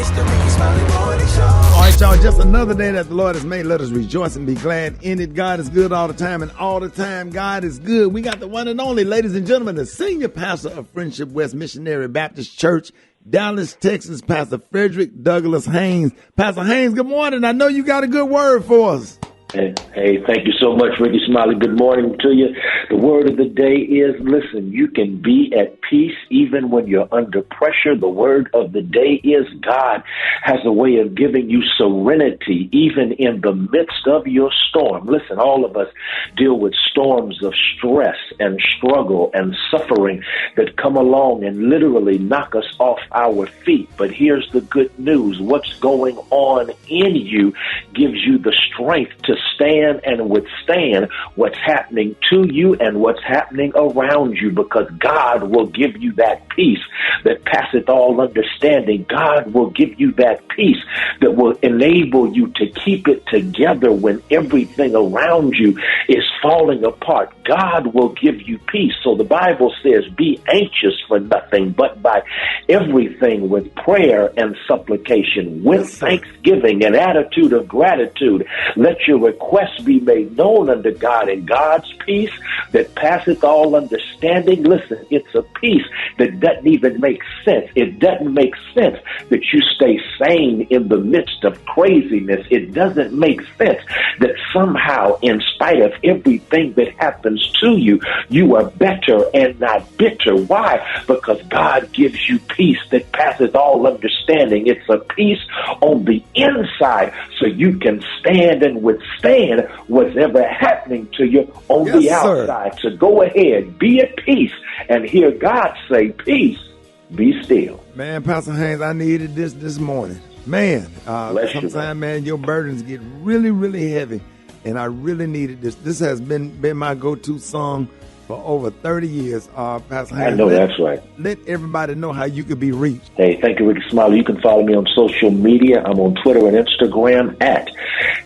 It's the Rickey Smiley Morning Show. All right, y'all, just another day that the Lord has made. Let us rejoice and be glad in it. God is good all the time, and all the time God is good. We got the one and only, ladies and gentlemen, the senior pastor of Friendship West Missionary Baptist Church, Dallas, Texas, Pastor Frederick Douglass Haynes. Pastor Haynes, good morning. I know you got a good word for us. Hey, thank you so much, Rickey Smiley. Good morning to you. The word of the day is, listen, you can be at peace even when you're under pressure. The word of the day is God has a way of giving you serenity even in the midst of your storm. Listen, all of us deal with storms of stress and struggle and suffering that come along and literally knock us off our feet. But here's the good news. What's going on in you gives you the strength to stand and withstand what's happening to you and what's happening around you, because God will give you that peace that passeth all understanding. God will give you that peace that will enable you to keep it together when everything around you is falling apart. God will give you peace. So the Bible says, be anxious for nothing, but by everything with prayer and supplication, with thanksgiving and attitude of gratitude, let your requests be made known unto God, and God's peace that passeth all understanding. Listen, it's a peace that doesn't even make sense. It doesn't make sense that you stay sane in the midst of craziness. It doesn't make sense that somehow, in spite of everything that happens to you, you are better and not bitter. Why? Because God gives you peace that passeth all understanding. It's a peace on the inside, so you can stand and withstand whatever happening to you on the outside. So go ahead, be at peace, and hear God say, peace, be still. Man, Pastor Haynes, I needed this morning. Man, sometimes, man, your burdens get really, really heavy, and I really needed this. This has been my go-to song for over 30 years, Pastor Haynes. I know that's right. Let everybody know how you could be reached. Hey, thank you, Rickey Smiley. You can follow me on social media. I'm on Twitter and Instagram at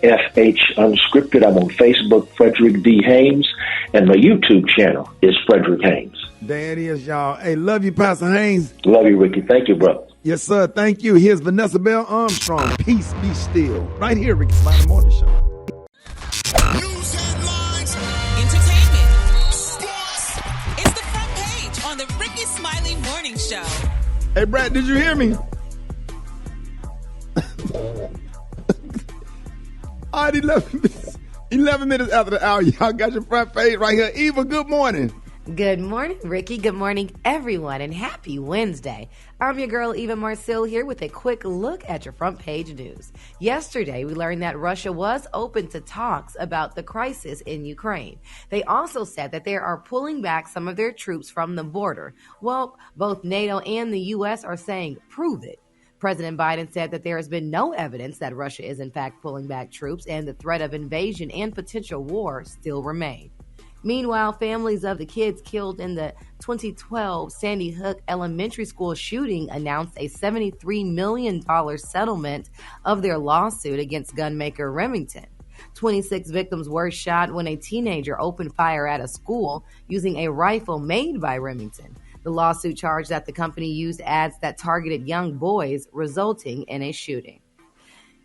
FH Unscripted. I'm on Facebook, Frederick D. Haynes, and my YouTube channel is Frederick Haynes. There it is, y'all. Hey, love you, Pastor Haynes. Love you, Rickey. Thank you, brother. Yes, sir. Thank you. Here's Vanessa Bell Armstrong. Peace be still. Right here, Rickey Smiley Morning Show. News headlines, entertainment, sports. It's the front page on the Rickey Smiley Morning Show. Hey, Brad, did you hear me? All right, 11 minutes after the hour, y'all got your front page right here. Eva, good morning. Good morning, Rickey. Good morning, everyone, and happy Wednesday. I'm your girl, Eva Marcille, here with a quick look at your front page news. Yesterday, we learned that Russia was open to talks about the crisis in Ukraine. They also said that they are pulling back some of their troops from the border. Well, both NATO and the U.S. are saying, prove it. President Biden said that there has been no evidence that Russia is in fact pulling back troops, and the threat of invasion and potential war still remain. Meanwhile, families of the kids killed in the 2012 Sandy Hook Elementary School shooting announced a $73 million settlement of their lawsuit against gunmaker Remington. 26 victims were shot when a teenager opened fire at a school using a rifle made by Remington. The lawsuit charged that the company used ads that targeted young boys, resulting in a shooting.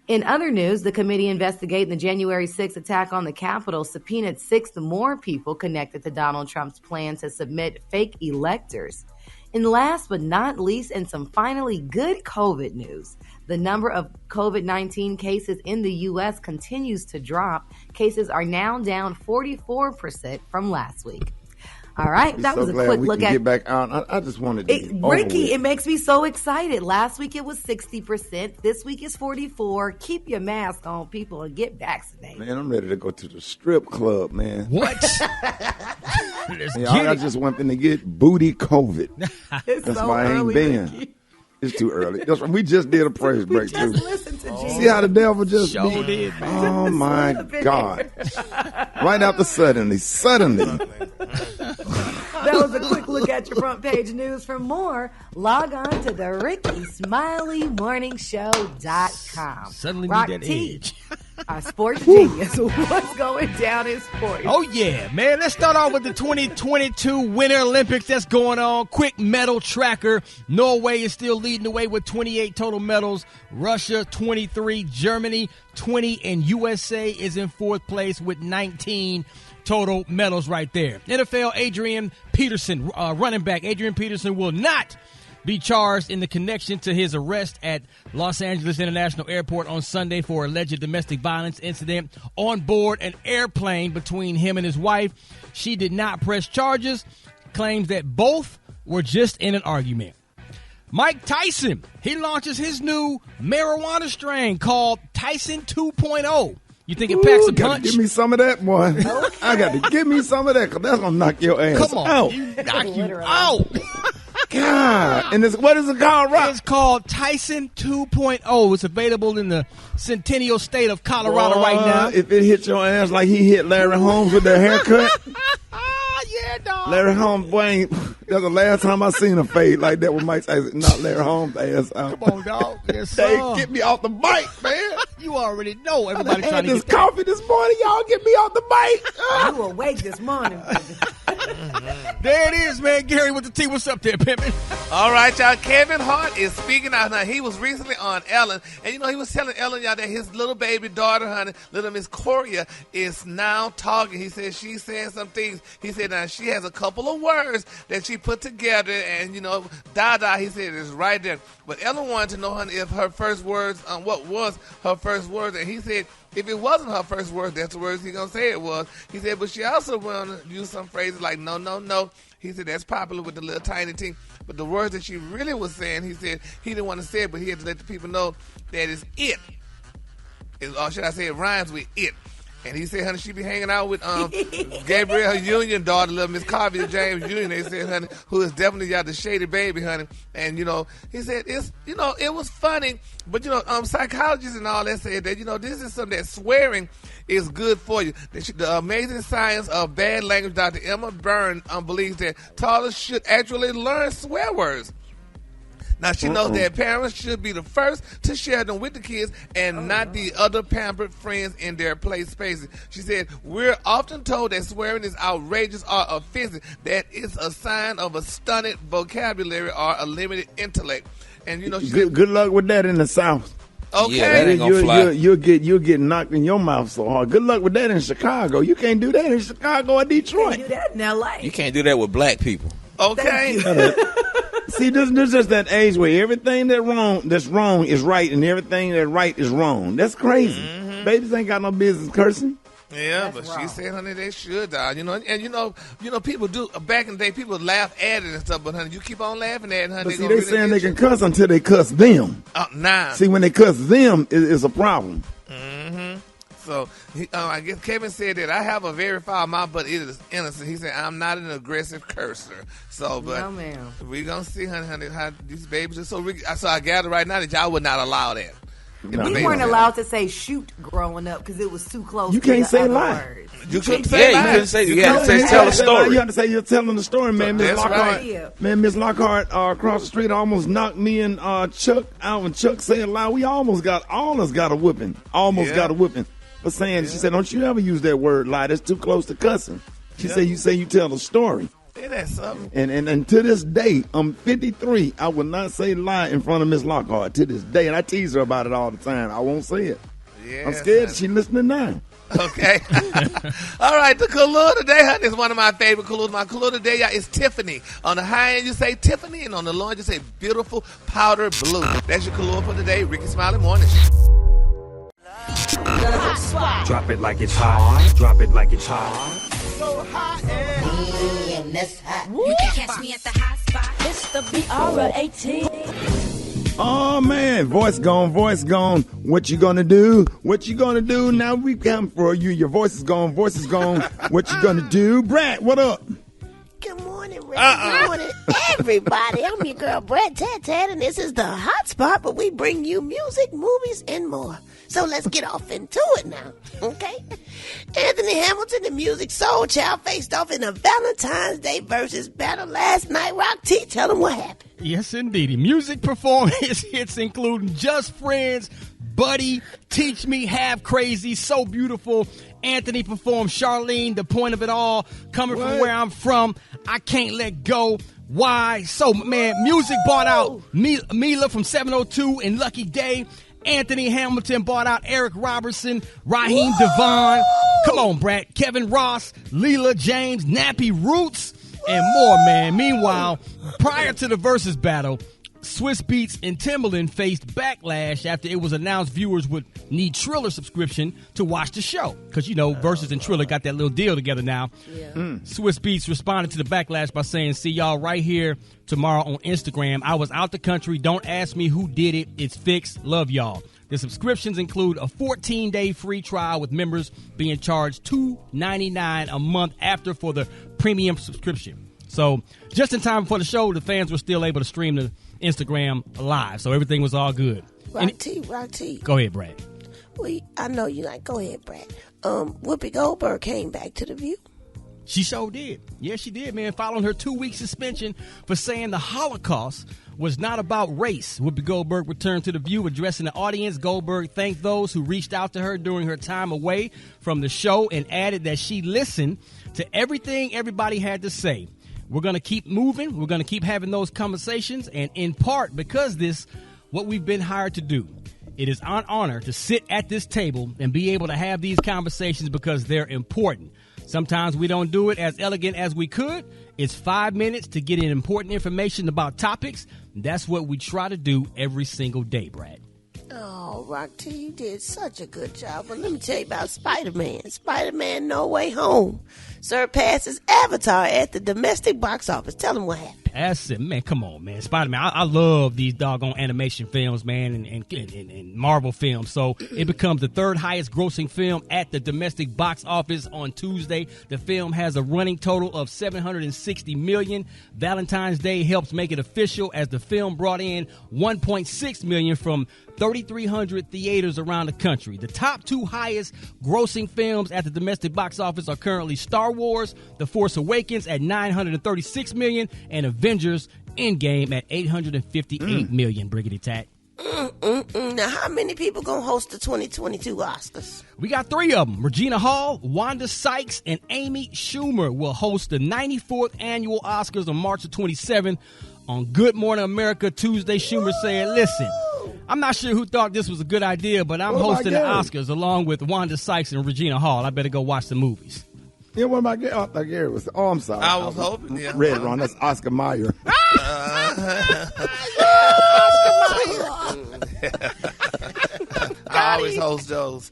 In other news, the committee investigating the January 6th attack on the Capitol subpoenaed 6 more people connected to Donald Trump's plan to submit fake electors. And last but not least, and some finally good COVID news, the number of COVID-19 cases in the U.S. continues to drop. Cases are now down 44% from last week. All right, that was a quick look at. Get back on. I just wanted to. Rickey, it makes me so excited. Last week it was 60%. This week is 44%. Keep your mask on, people, and get vaccinated. Man, I'm ready to go to the strip club, man. What? I just went in to get booty COVID. That's so why I ain't early, been. Rickey. It's too early. We just did a praise break, too. Listen to Jesus. See how the devil just did, man. Oh, my God. Right after suddenly. That was a quick look at your front page news. For more, log on to the Rickey Smiley Morning Show.com. Suddenly Rock need that T. edge. Our sports genius. What's going down in sports? Oh, yeah, man. Let's start off with the 2022 Winter Olympics that's going on. Quick medal tracker. Norway is still leading the way with 28 total medals. Russia, 23. Germany, 20. And USA is in fourth place with 19 total medals right there. NFL, Adrian Peterson, running back. Adrian Peterson will not be charged in the connection to his arrest at Los Angeles International Airport on Sunday for alleged domestic violence incident on board an airplane between him and his wife. She did not press charges, claims that both were just in an argument. Mike Tyson, he launches his new marijuana strain called Tyson 2.0. You think it packs a punch? Give me some of that, boy. I got to give me some of that because that's going to knock your ass Come on, out. knock you out. God. And what is it called, Rock? It's called Tyson 2.0. It's available in the Centennial State of Colorado right now. If it hit your ass like he hit Larry Holmes with that haircut. Yeah, dog. Larry Holmes, boy, that's the last time I seen a fade like that with Mike Tyson. Not Larry Holmes' ass out. Come on, dog. Yes, sir. Hey, get me off the bike, man. You already know I everybody had trying to this get that. coffee this morning. Y'all get me off the bike. You were awake this morning. There it is, man. Gary with the T. What's up there, pimpin'? All right, y'all. Kevin Hart is speaking out now. He was recently on Ellen, and he was telling Ellen, y'all, that his little baby daughter, honey, little Miss Coria, is now talking. He said she's saying some things. He said now she has a couple of words that she put together, and Dada, he said, is right there. But Ellen wanted to know, honey, if her first words, what was her first words, and he said, if it wasn't her first word, that's the words he gonna say it was. He said, but she also wanna use some phrases like no, no, no. He said that's popular with the little tiny thing. But the words that she really was saying, he said he didn't want to say it, but he had to let the people know that it's it. Or should I say it rhymes with it. And he said, honey, she be hanging out with Gabrielle Union daughter, little Miss Carvey James Union. They said, honey, who is definitely the shady baby, honey. And, he said, it's, it was funny. But, psychologists and all that said that, this is something that swearing is good for you. The amazing science of bad language, Dr. Emma Byrne believes that toddlers should actually learn swear words. Now, she knows that parents should be the first to share them with the kids and not the other pampered friends in their play spaces. She said, we're often told that swearing is outrageous or offensive, that it's a sign of a stunted vocabulary or a limited intellect. And, she said, Good luck with that in the South. Okay. Yeah, that ain't gonna fly. You'll get knocked in your mouth so hard. Good luck with that in Chicago. You can't do that in Chicago or Detroit. You do that in L.A. You can't do that with black people. Okay. See, this is just that age where everything that's wrong is right, and everything that's right is wrong. That's crazy. Babies ain't got no business cursing. Yeah, That's but wrong. she said, honey, they should, dog. People do back in the day. People laugh at it and stuff, but honey, you keep on laughing at it, honey. But see, gonna they really saying get they you. can cuss until they cuss them. Nah. See, when they cuss them, it's a problem. So I guess Kevin said that I have a very foul mouth, but it is innocent. He said I'm not an aggressive cursor. So, but No, ma'am. we gonna see, honey, how these babies are. So I gather right now that y'all would not allow that. No. We weren't allowed to say shoot growing up because it was too close You to can't the say other lie. words. You couldn't say Yeah, you lies. couldn't say. You couldn't had to say tell a lies. story. You have to say you're telling the story, man. Miss That's Lockhart, right. man, Miss Lockhart across the street almost knocked me and Chuck out when Chuck said lie. We all of us got a whooping. Almost Yeah. got a whooping. For saying, she said, don't you ever use that word lie. That's too close to cussing. She said, you tell the story. Ain't that something? And to this day, I'm 53. I will not say lie in front of Miss Lockhart to this day. And I tease her about it all the time. I won't say it. Yeah, I'm scared she's listening now. Okay. All right, the Kahlua today, honey, is one of my favorite Kahluas. My Kahlua today, y'all, is Tiffany. On the high end, you say Tiffany, and on the low end, you say beautiful powder blue. That's your Kahlua for today. Rickey Smiley Morning Show. Drop it like it's hot. Drop it like it's hot. You can catch me at the hot spot. It's the BR18. Oh man, voice gone. What you gonna do? What you gonna do? Now we come for you. Your voice is gone. What you gonna do? Brad, what up? Good morning, Rick. Good morning, everybody. I'm your girl, Brad Tat, and this is the hot spot, but we bring you music, movies, and more. So let's get off into it now, okay? Anthony Hamilton, the Music Soul Child, faced off in a Valentine's Day versus battle last night. Rock T, tell them what happened. Yes, indeed. Music performed his hits, including Just Friends, Buddy, Teach Me, Have Crazy, So Beautiful. Anthony performed Charlene, The Point of It All, Coming From Where I'm From, I Can't Let Go. Why? So, man, music bought out Mila from 702 and Lucky Day. Anthony Hamilton bought out Eric Robertson, Raheem Devon. Come on, Brad. Kevin Ross, Leela James, Nappy Roots, and more, man. Meanwhile, prior to the Versus battle, Swiss Beats and Timbaland faced backlash after it was announced viewers would need Triller subscription to watch the show. Because, Versus and Triller got that little deal together now. Yeah. Swiss Beats responded to the backlash by saying, see y'all right here tomorrow on Instagram. I was out the country. Don't ask me who did it. It's fixed. Love y'all. The subscriptions include a 14-day free trial with members being charged $2.99 a month after for the premium subscription. So just in time for the show, the fans were still able to stream the Instagram live, so everything was all good. Rock T. Go ahead, Brad. Well, I know you like. Go ahead, Brad. Whoopi Goldberg came back to The View. She sure did. Yeah, she did, man. Following her 2-week suspension for saying the Holocaust was not about race. Whoopi Goldberg returned to The View, addressing the audience. Goldberg thanked those who reached out to her during her time away from the show and added that she listened to everything everybody had to say. We're going to keep moving. We're going to keep having those conversations. And in part because this, what we've been hired to do. It is an honor to sit at this table and be able to have these conversations because they're important. Sometimes we don't do it as elegant as we could. It's 5 minutes to get in important information about topics. That's what we try to do every single day, Brad. Oh, Rock T, you did such a good job. But let me tell you about Spider-Man. Spider-Man No Way Home surpasses Avatar at the domestic box office. Tell them what happened. That's it, man. Come on, man. Spider-Man. I love these doggone animation films, man, and Marvel films. So it becomes the third highest grossing film at the domestic box office on Tuesday. The film has a running total of $760 million. Valentine's Day helps make it official as the film brought in $1.6 million from 3,300 theaters around the country. The top two highest grossing films at the domestic box office are currently Star Wars, The Force Awakens at $936 million, and Avengers Endgame at $858 million, Briggity Tack. Now, how many people gonna host the 2022 Oscars? We got 3 of them. Regina Hall, Wanda Sykes, and Amy Schumer will host the 94th annual Oscars on March the 27th. On Good Morning America Tuesday, Schumer said, listen, I'm not sure who thought this was a good idea, but I'm hosting the Oscars along with Wanda Sykes and Regina Hall. I better go watch the movies. Yeah, what am I getting? Oh, Gary was. Oh, I'm sorry. I was hoping. Yeah, read wrong. That's Oscar Mayer. I always host those.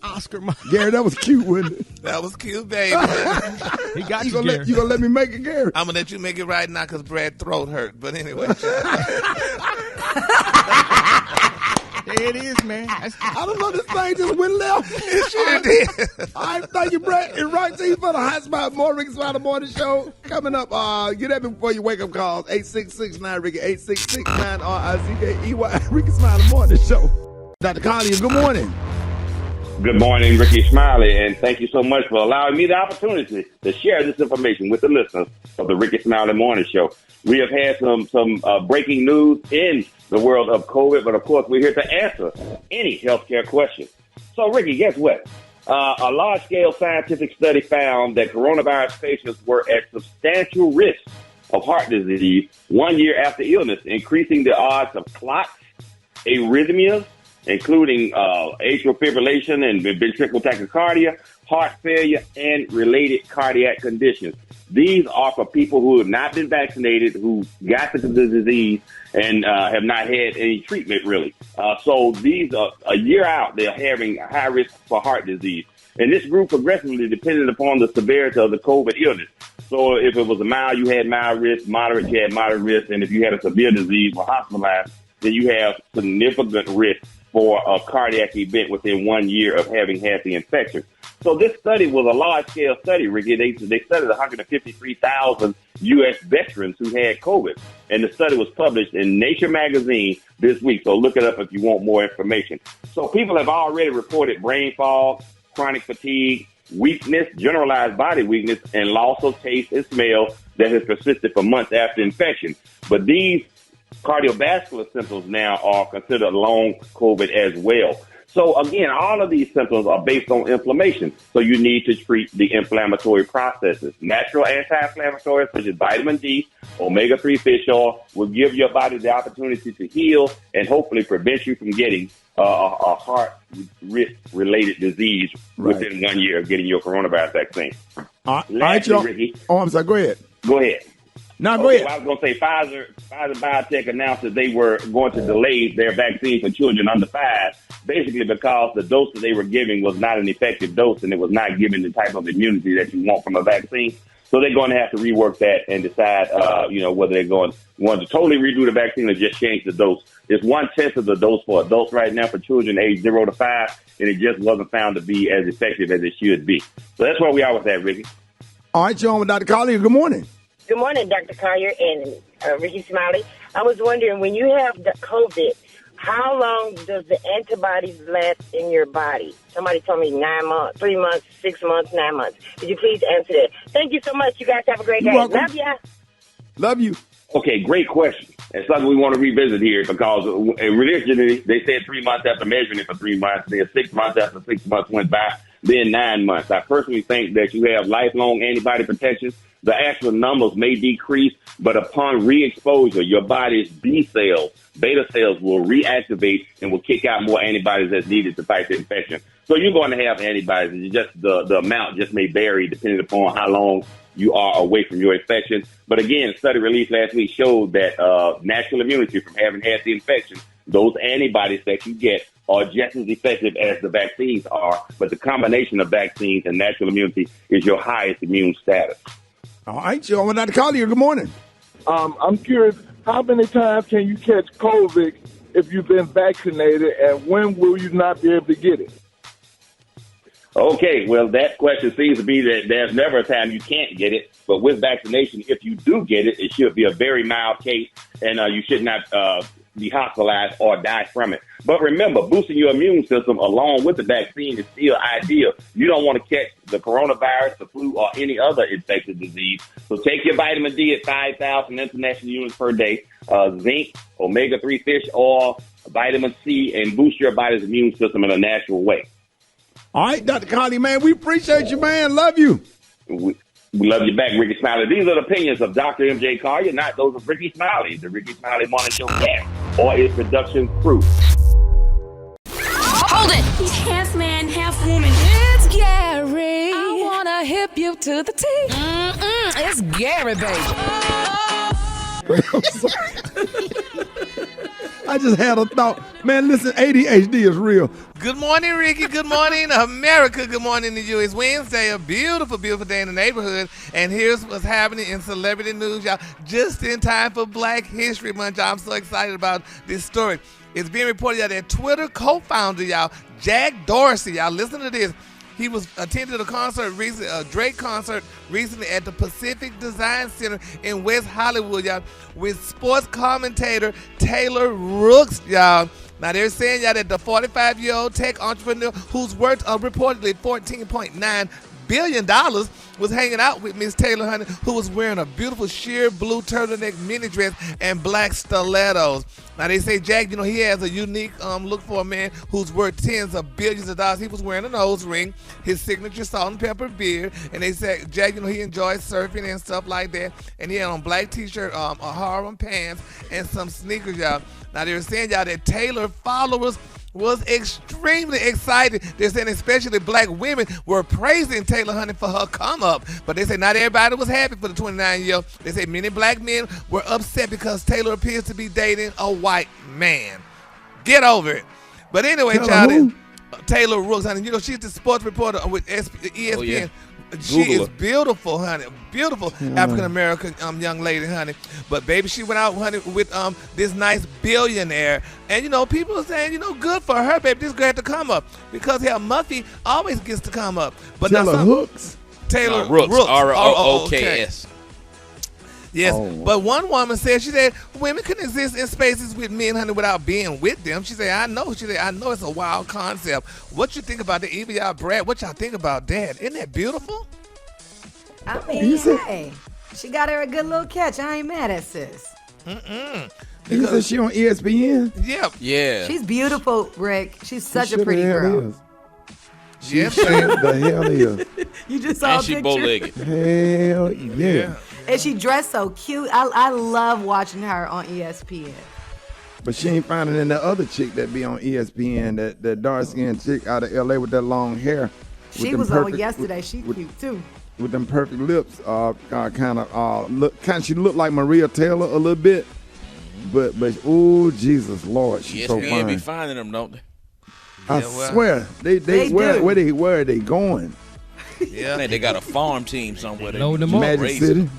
Oscar Mayer. Gary, that was cute, wasn't it? That was cute, baby. He got you, Gary. You gonna let me make it, Gary? I'm gonna let you make it right now because Brad's throat hurt. But anyway. There it is, man. I don't know, this thing just went left. It sure did. All right, thank you, Brad. And Rock T for the Hot Spot, more Rickey Smiley Morning Show. Coming up, get at me before you wake up calls. 866-9-RICKY, 866-9-RICKEY, Rickey Smiley Morning Show. Dr. Collier, good morning. Good morning, Rickey Smiley, and thank you so much for allowing me the opportunity to share this information with the listeners of the Rickey Smiley Morning Show. We have had some breaking news in the world of COVID, but of course we're here to answer any healthcare question. So, Ricky, guess what? A large-scale scientific study found that coronavirus patients were at substantial risk of heart disease 1 year after illness, increasing the odds of clots, arrhythmias, including atrial fibrillation and ventricular tachycardia, heart failure, and related cardiac conditions. These are for people who have not been vaccinated, who got the disease, and have not had any treatment, really. So these are a year out, they're having a high risk for heart disease. And this group progressively depended upon the severity of the COVID illness. So if it was a mild, you had mild risk, moderate, you had moderate risk, and if you had a severe disease or hospitalized, then you have significant risk for a cardiac event within 1 year of having had the infection. So this study was a large-scale study, Ricky. They studied 153,000 U.S. veterans who had COVID, and the study was published in Nature magazine this week. So look it up if you want more information. So people have already reported brain fog, chronic fatigue, weakness, generalized body weakness, and loss of taste and smell that has persisted for months after infection. But these cardiovascular symptoms now are considered long COVID as well. So again, all of these symptoms are based on inflammation. So you need to treat the inflammatory processes. Natural anti-inflammatories such as vitamin D, omega-3 fish oil will give your body the opportunity to heal and hopefully prevent you from getting a heart risk-related disease within 1 year of getting your coronavirus vaccine. All right, y'all. Ricky. Oh, I'm sorry. Go ahead. Go ahead. No, go ahead. Well, I was going to say Pfizer Biotech announced that they were going to delay their vaccine for children under 5, basically because the dose that they were giving was not an effective dose and it was not giving the type of immunity that you want from a vaccine. So they're going to have to rework that and decide, whether they're want to totally redo the vaccine or just change the dose. It's 1/10 of the dose for adults right now for children aged 0 to 5, and it just wasn't found to be as effective as it should be. So that's where we are with that, Ricky. All right, you're on with Dr. Collier. Good morning. Good morning, Dr. Collier and Rickey Smiley. I was wondering, when you have the COVID, how long does the antibodies last in your body? Somebody told me 9 months, 3 months, 6 months, 9 months. Could you please answer that? Thank you so much. You guys have a great day. Welcome. Love ya. Love you. Okay, great question. It's something we want to revisit here because originally they said 3 months after measuring it for 3 months, then 6 months after 6 months went by, then 9 months. I personally think that you have lifelong antibody protection. The actual numbers may decrease, but upon re-exposure, your body's B cells, beta cells will reactivate and will kick out more antibodies that's needed to fight the infection. So you're going to have antibodies. It's just the amount just may vary depending upon how long you are away from your infection. But again, a study released last week showed that natural immunity from having had the infection, those antibodies that you get are just as effective as the vaccines are. But the combination of vaccines and natural immunity is your highest immune status. All right, you're on with Dr. Collier. Good morning. I'm curious, how many times can you catch COVID if you've been vaccinated, and when will you not be able to get it? Okay, well, that question seems to be that there's never a time you can't get it. But with vaccination, if you do get it, it should be a very mild case, and you should not be hospitalized or die from it. But remember, boosting your immune system along with the vaccine is still ideal. You don't want to catch the coronavirus, the flu, or any other infectious disease. So take your vitamin D at 5,000 international units per day, zinc, omega-3 fish oil, vitamin C, and boost your body's immune system in a natural way. All right, Dr. Collier, man, we appreciate you, man. Love you. We love you back, Rickey Smiley. These are the opinions of Dr. M.J. Collier, not those of Rickey Smiley, the Rickey Smiley Morning Show cast, or its production crew. Hold it! He's half man, half woman. It's Gary. I wanna hip you to the T. It's Gary, baby. I just had a thought. Man, listen, ADHD is real. Good morning, Ricky. Good morning, America. Good morning to you. It's Wednesday, a beautiful, beautiful day in the neighborhood. And here's what's happening in celebrity news, y'all. Just in time for Black History Month, y'all. I'm so excited about this story. It's being reported y'all, that Twitter co-founder, y'all, Jack Dorsey, y'all, listen to this. He was attended a concert recently, a Drake concert recently at the Pacific Design Center in West Hollywood, y'all, with sports commentator Taylor Rooks, y'all. Now, they're saying, y'all, that the 45-year-old tech entrepreneur who's worth reportedly $14.9 billion was hanging out with Miss Taylor, honey, who was wearing a beautiful sheer blue turtleneck mini dress and black stilettos. Now, they say Jack, he has a unique look for a man who's worth tens of billions of dollars. He was wearing a nose ring, his signature salt and pepper beard, and they said Jack, he enjoys surfing and stuff like that, and he had on black t-shirt, a Harlem pants, and some sneakers, y'all. Now, they were saying, y'all, that Taylor followers was extremely excited. They're saying especially black women were praising Taylor Honey for her come up. But they say not everybody was happy for the 29-year-old. They say many black men were upset because Taylor appears to be dating a white man. Get over it. But anyway, child, Taylor Rooks, honey, she's the sports reporter with ESPN. Oh, yeah. She is beautiful, honey. Beautiful African-American young lady, honey. But, baby, she went out, honey, with this nice billionaire. And, people are saying, good for her, baby. This girl had to come up. Because, Muffy always gets to come up. But Taylor Hooks? Taylor Rooks. Rooks. R-O-O-K-S. Yes, Oh. but one woman said, she said, women can exist in spaces with men, honey, without being with them. She said, I know. She said, I know it's a wild concept. What you think about that? Even y'all, Brad, what y'all think about that? Isn't that beautiful? I mean, hey, she got her a good little catch. I ain't mad at sis. You said she on ESPN? Yeah. Yeah. She's beautiful, Rick. She's such She a pretty the hell girl. is. Yes, The hell is. You just saw a And she picture. bow-legged. Hell yeah. And she dressed so cute. I love watching her on ESPN. But she ain't finding in the other chick that be on ESPN, that dark-skinned chick out of L.A. with that long hair. She was on yesterday. She's cute, too. With them perfect lips, she looked like Maria Taylor a little bit. But oh Jesus Lord, she's so ESPN fine. be finding them, don't they? I swear, they where are they going? Yeah. Man, they got a farm team somewhere. Load them up. Magic City.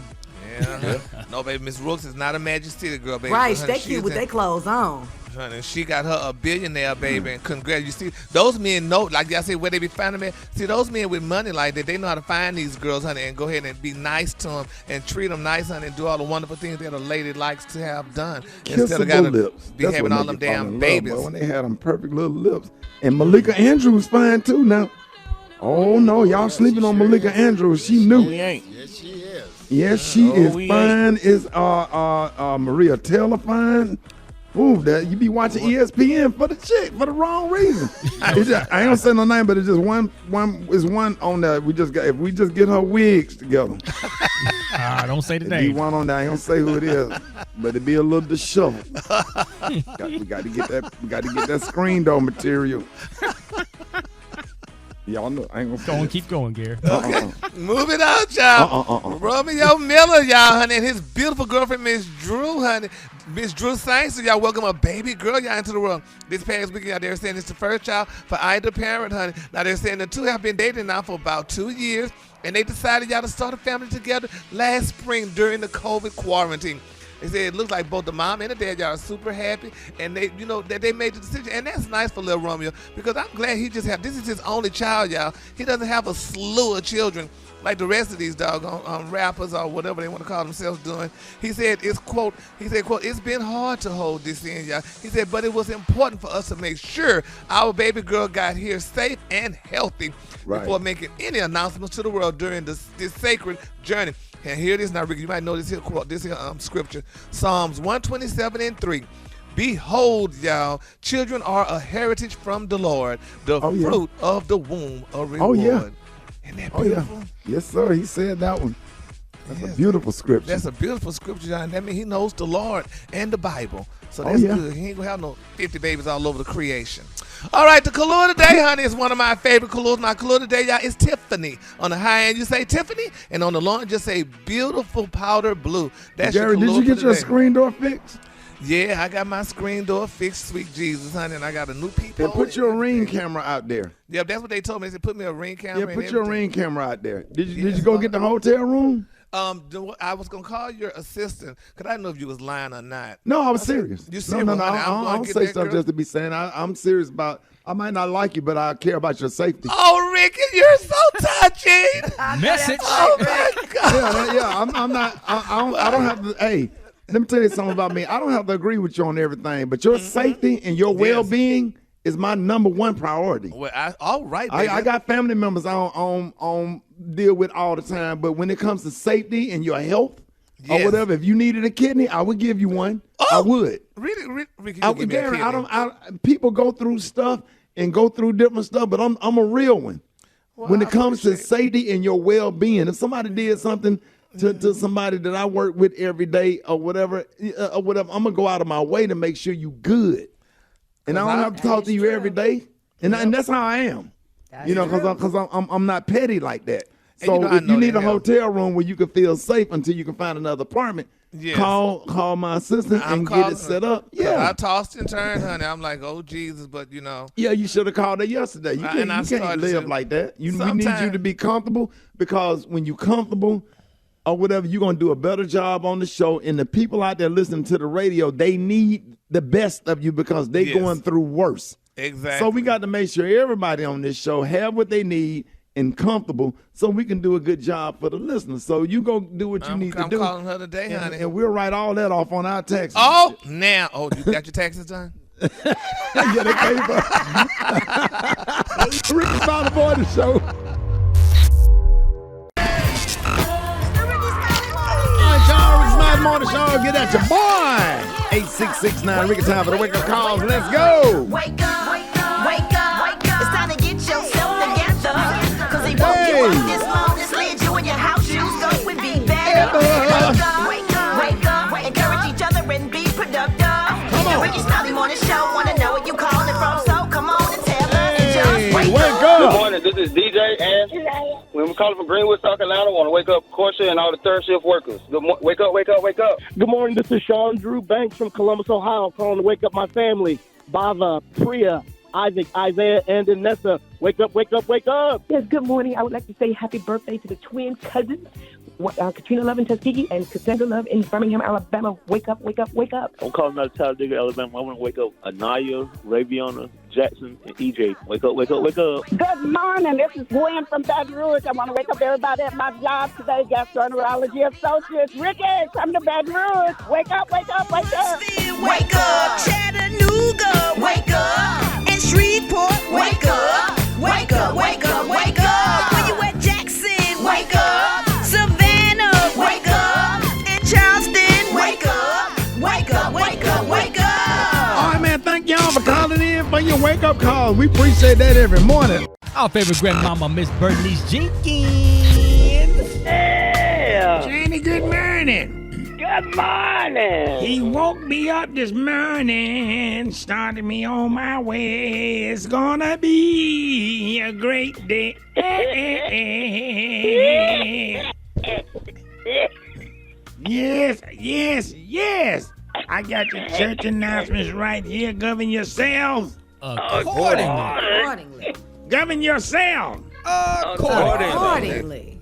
Yeah. No, baby, Miss Rooks is not a Magic City girl, baby. Right, Honey, they cute with their clothes on. Honey, she got her a billionaire, baby, and congrats. You see, those men know, like y'all say, where they be finding them. See, those men with money like that, they know how to find these girls, honey, and go ahead and be nice to them and treat them nice, honey, and do all the wonderful things that a lady likes to have done. Instead of Kissable gotta lips. be That's having what all make them you fall damn in babies. Love, boy, when they had them perfect little lips. And Malika Andrews fine too now. Oh no, y'all sleeping on Malika Andrews. She knew. She ain't. Yes, she is. Yes, she is we fine. Is Maria Taylor fine? Ooh, that you be watching ESPN for the chick for the wrong reason. It's just, I ain't gonna say no name, but it's just one on there. If we just get her wigs together. Don't say the It'd be name. one on there. I ain't gonna say who it is, but it'd be a little disheveled. We got to get that. We got to get that screen door material. Y'all know. I ain't gonna Keep going, Gary. Moving on, y'all. Romeo Miller, y'all, honey, and his beautiful girlfriend, Miss Drew, honey. Miss Drew Sainz, so y'all welcome a baby girl, y'all, into the world. This past weekend, y'all, they're saying it's the first child for either parent, honey. Now, they're saying the two have been dating now for about 2 years, and they decided, y'all, to start a family together last spring during the COVID quarantine. They said it looks like both the mom and the dad, y'all, are super happy, and they, that they made the decision, and that's nice for little Romeo, because I'm glad this is his only child, y'all. He doesn't have a slew of children like the rest of these doggone rappers or whatever they want to call themselves doing. He said, quote, it's been hard to hold this in, y'all. He said, but it was important for us to make sure our baby girl got here safe and healthy before making any announcements to the world during this sacred journey. And here it is now, Ricky. You might know this here quote, this here scripture, Psalms 127:3. Behold, y'all, children are a heritage from the Lord, the fruit of the womb, a reward. Oh yeah. Isn't that beautiful? Yes, sir. He said that one. That's a beautiful scripture. That's a beautiful scripture, John. That means he knows the Lord and the Bible. So that's good. He ain't gonna have no 50 babies all over the creation. All right, the color today, honey, is one of my favorite colors. My color today, y'all, is Tiffany. On the high end, you say Tiffany, and on the low end, just say beautiful powder blue. That's Gary, your color did you get your today. screen door fixed? Yeah, I got my screen door fixed, sweet Jesus, honey, and I got a new peephole. Then put your ring camera out there. Yeah, that's what they told me. They said put me a ring camera. Yeah, put your ring camera out there. Did you Yes, go get the hotel room? I was gonna call your assistant because I didn't know if you was lying or not. No, I was serious. You serious? No, honey? I don't say stuff just to be saying. I'm serious about. I might not like you, but I care about your safety. Oh, Ricky, you're so touching. Message. Oh my God. I'm not. I don't have to. Hey, let me tell you something about me. I don't have to agree with you on everything, but your safety and your well-being is my number one priority. Well, all right, baby. I got family members I don't deal with all the time, but when it comes to safety and your health or whatever, if you needed a kidney, I would give you one. I would. Really, Ricky, I would, Gary. People go through stuff and go through different stuff, but I'm a real one. Well, when it comes to safety and your well-being, if somebody did something to somebody that I work with every day or whatever, I'm gonna go out of my way to make sure you good. And I don't have to talk to you every day, and that's how I am. Because I'm not petty like that. So if you need a hotel room where you can feel safe until you can find another apartment, call my assistant and get it set up. Yeah, I tossed and turned, honey. I'm like, oh Jesus, but you know. Yeah, you should have called her yesterday. You can't live like that. We need you to be comfortable, because when you're comfortable or whatever, you're gonna do a better job on the show. And the people out there listening to the radio, they need the best of you because they're going through worse. Exactly. So we got to make sure everybody on this show have what they need and comfortable so we can do a good job for the listeners. So you go do what you need to do. I'm calling her today, honey. And we'll write all that off on our taxes. Oh, now. Oh, you got your taxes done? Yeah, they pay for Rickey Smiley Morning Show. Morning Show, get at your boy. 8669 Rickey, time for the wake up calls. Let's go. Wake up, wake up, wake up, wake up. It's time to get yourself together. Cause he woke you up this morning, slid you in your house shoes, so it would be better. Wake up, wake up, wake up. Encourage each other and be productive. Come on. Rickey Smiley Morning Show, wanna know where you calling from, so come on and tell us. Just wake up. Good morning, this is DJ and when we're calling from Greenwood, South Carolina, I want to wake up Corsha and all the third shift workers. Wake up, wake up, wake up. Good morning, this is Sean Drew Banks from Columbus, Ohio, calling to wake up my family. Bava, Priya, Isaac, Isaiah, and Nessa. Wake up, wake up, wake up. Yes, good morning. I would like to say happy birthday to the twin cousins, Katrina Love in Tuskegee and Cassandra Love in Birmingham, Alabama. Wake up, wake up, wake up. I'm calling out of Talladega, Alabama. I want to wake up Anaya, Raviona, Jackson, and EJ. Wake up, wake up, wake up. Good morning. This is Gwen from Baton Rouge. I want to wake up everybody at my job today, Gastroenterology Associates. Ricky, come to Baton Rouge. Wake up, wake up, wake up. Wake up, Chattanooga. Wake up. And Shreveport. Wake up. Wake up, wake up, wake up. Where you at, Jackson? Wake up. Savannah. Wake up. And Charleston. Wake up. Wake up, wake up, wake up. All right, man, thank y'all for calling in for your wake-up call. We appreciate that every morning. Our favorite grandmama, Miss Bernice Jenkins. Yeah. Johnny, good morning. Good morning. He woke me up this morning, started me on my way. It's gonna be a great day. Yes, yes, yes. I got your church announcements right here. Govern yourselves. Accordingly. Govern yourselves. Accordingly.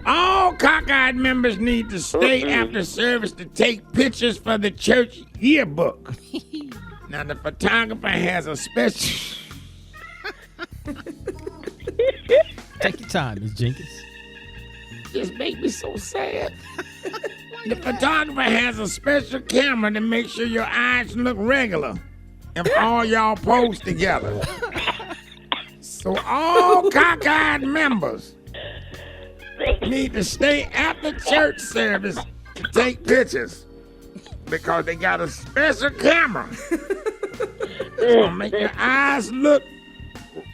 All cockeyed members need to stay after service to take pictures for the church yearbook. Now, the photographer has a special... Take your time, Miss Jenkins. Just make me so sad. The photographer has a special camera to make sure your eyes look regular if all y'all pose together. So all cockeyed members need to stay after church service to take pictures because they got a special camera. It's gonna make your eyes look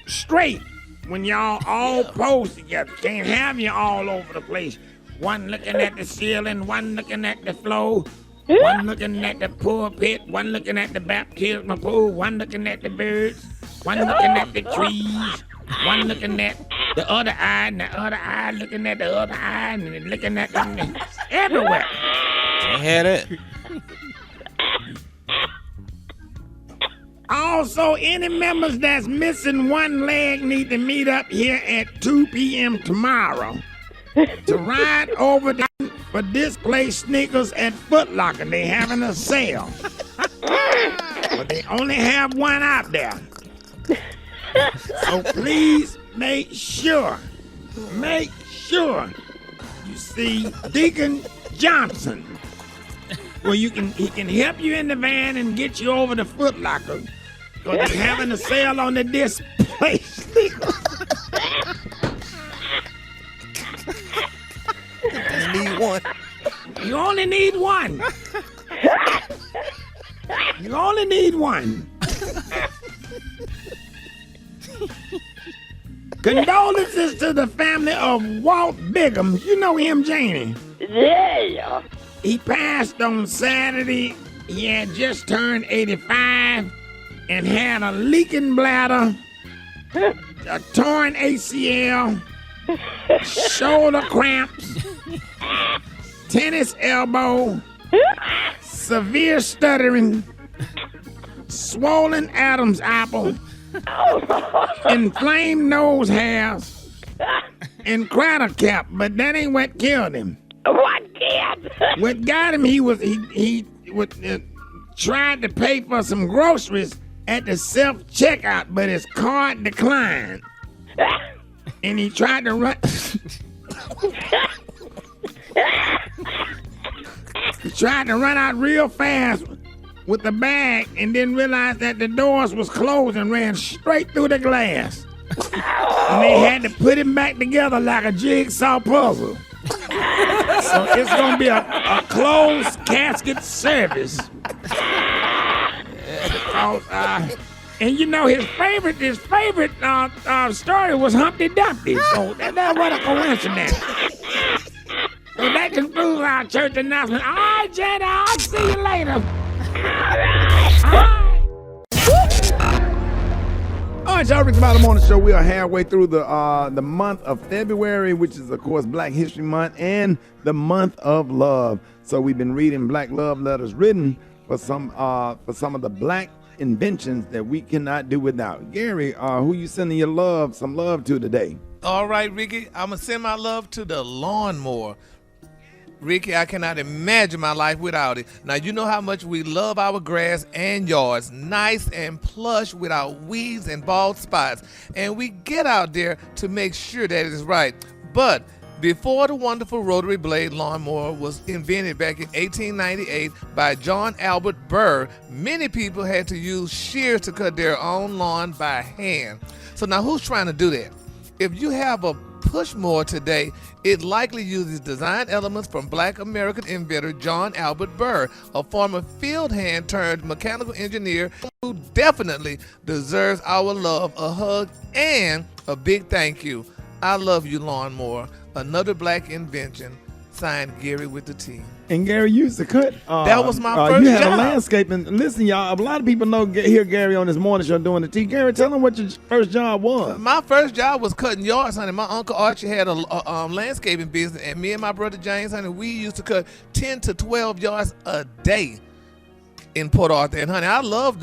straight when y'all all pose together. Can't have you all over the place. One looking at the ceiling, one looking at the floor, one looking at the pulpit, one looking at the baptismal pool, one looking at the birds, one looking at the trees, one looking at the other eye, and the other eye looking at the other eye, and then looking at them everywhere. I had it. Also, any members that's missing one leg need to meet up here at 2 p.m. tomorrow to ride over for displaced sneakers at Foot Locker. They having a sale. But they only have one out there. So please make sure you see Deacon Johnson. Well, he can help you in the van and get you over to Foot Locker. Because they're having a sale on the displaced sneakers. You need one. You only need one. You only need one. Condolences to the family of Walt Bigham. You know him, Janie? Yeah. He passed on Saturday. He had just turned 85 and had a leaking bladder, a torn ACL, shoulder cramps, tennis elbow, severe stuttering, swollen Adam's apple, inflamed nose hairs, and crater cap. But that ain't what killed him. What killed? What got him? He tried to pay for some groceries at the self-checkout, but his card declined. and he tried to run. He tried to run out real fast with the bag and didn't realize that the doors was closed and ran straight through the glass. And they had to put him back together like a jigsaw puzzle. So it's gonna be a closed casket service. Because, and you know his favorite story was Humpty Dumpty. So that was a coincidence. So that concludes our church announcement. All right, Jenna, I'll see you later. All right, y'all, Rickey Smiley Morning Show. We are halfway through the month of February, which is, of course, Black History Month and the month of love. So we've been reading Black love letters written for some of the Black inventions that we cannot do without. Gary, who you sending some love to today? All right, Ricky, I'm going to send my love to the lawnmower. Ricky, I cannot imagine my life without it. Now, you know how much we love our grass and yards, nice and plush without weeds and bald spots. And we get out there to make sure that it is right. But before the wonderful rotary blade lawnmower was invented back in 1898 by John Albert Burr, many people had to use shears to cut their own lawn by hand. So now who's trying to do that? If you have a push mower today, it likely uses design elements from Black American inventor John Albert Burr, a former field hand turned mechanical engineer who definitely deserves our love, a hug, and a big thank you. I love you, lawnmower. Another Black invention. Signed, Gary with the T. And Gary used to cut. That was my first You had job. a landscaping. Listen, y'all, a lot of people hear Gary on this morning show doing the T. Gary, tell them what your first job was. My first job was cutting yards, honey. My Uncle Archie had a landscaping business, and me and my brother James, honey, we used to cut 10 to 12 yards a day in Port Arthur. And, honey, I love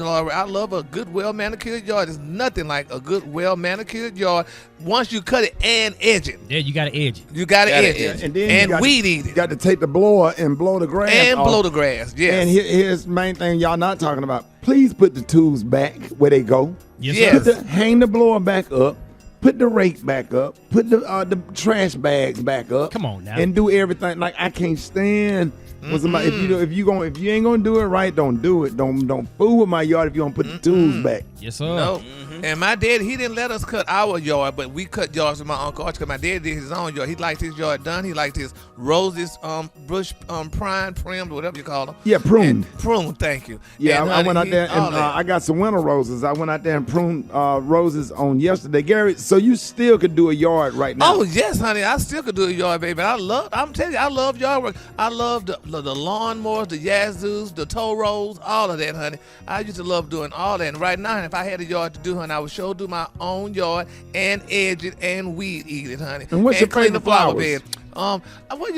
a good, well-manicured yard. There's nothing like a good, well-manicured yard once you cut it and edge it. Yeah, you got to edge it. You got to edge it. And then weed eat it. You got to take the blower and blow the grass And off. blow the grass, yes. And here's the main thing y'all not talking about. Please put the tools back where they go. Yes. Hang the blower back up. Put the rake back up. Put the trash bags back up. Come on now. And do everything. Like, I can't stand when somebody, if you ain't gonna do it right, don't do it. Don't fool with my yard if you don't put the tools back. Yes, sir. No. And my dad, he didn't let us cut our yard, but we cut yards with my Uncle Archie because my dad did his own yard. He liked his yard done. He liked his roses, bush primed, whatever you call them. Yeah, pruned. Pruned, thank you. Yeah, And, I went out honey, there and I got some winter roses. I went out there and pruned roses on yesterday. Gary, so you still could do a yard right now? Oh, yes, honey. I still could do a yard, baby. I'm telling you, I love yard work. I love the lawnmowers, the yazoos, the tow rolls, all of that, honey. I used to love doing all that. And right now, honey, if I had a yard to do, honey, I would sure do my own yard and edge it and weed eat it, honey. And what's your clean the favorite flower flowers?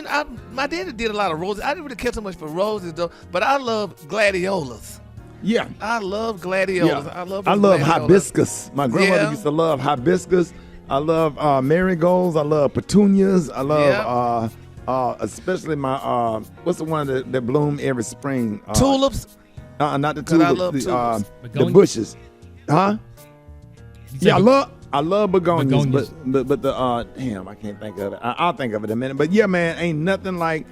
bed. My daddy did a lot of roses. I didn't really care so much for roses, though, but I love gladiolas. Yeah. I love gladiolas. Yeah. I love gladiolas. hibiscus. My grandmother used to love hibiscus. I love marigolds. I love petunias. I love especially my what's the one that bloom every spring? Tulips. Not the 'Cause I tulips. love The bushes. Huh? Yeah, I love begonias, begonias. but the damn, I can't think of it. I'll think of it in a minute. But yeah, man, ain't nothing like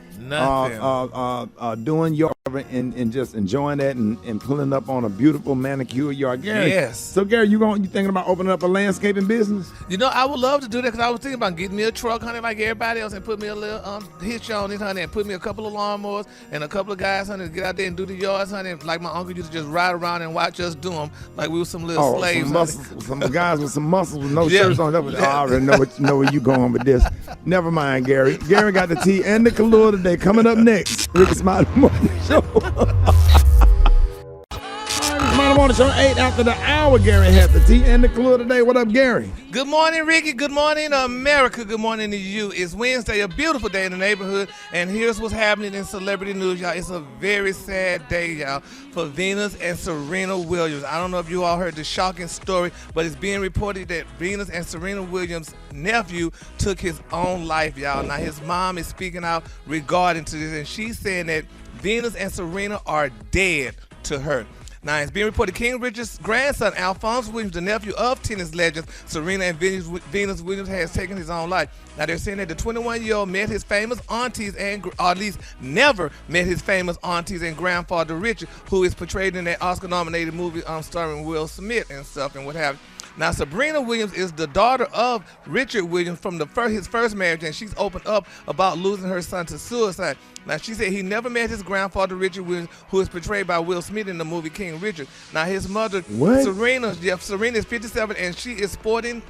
doing yard and just enjoying that and pulling up on a beautiful manicure yard. Gary, Yes. So Gary, you thinking about opening up a landscaping business? You know, I would love to do that because I was thinking about getting me a truck, honey, like everybody else, and put me a little hitch on it, honey, and put me a couple of lawnmowers and a couple of guys, honey, to get out there and do the yards, honey, like my uncle used to just ride around and watch us do them like we were some little slaves. Some guys with some muscles with no shirts on. I already know where you going with this. Never mind, Gary. Gary got the tea and the Kahlua today. Coming up next, Rickey Smiley Morning Show. Smiley Morning Show, 8 after the hour. Gary had the tea and the Kahlua today. What up, Gary? Good morning, Ricky. Good morning, America. Good morning to you. It's Wednesday, a beautiful day in the neighborhood, and here's what's happening in celebrity news, y'all. It's a very sad day, y'all, for Venus and Serena Williams. I don't know if you all heard the shocking story, but it's being reported that Venus and Serena Williams' nephew took his own life, y'all. Now, his mom is speaking out regarding to this, and she's saying that Venus and Serena are dead to her. Now, it's being reported King Richard's grandson, Alphonse Williams, the nephew of tennis legends Serena and Venus Williams, has taken his own life. Now, they're saying that the 21-year-old met his famous aunties or at least never met his famous aunties and grandfather Richard, who is portrayed in that Oscar-nominated movie starring Will Smith and stuff and what have you. Now, Sabrina Williams is the daughter of Richard Williams from his first marriage, and she's opened up about losing her son to suicide. Now, she said he never met his grandfather, Richard Williams, who is portrayed by Will Smith in the movie King Richard. Now, his mother, Serena is 57, and she is sporting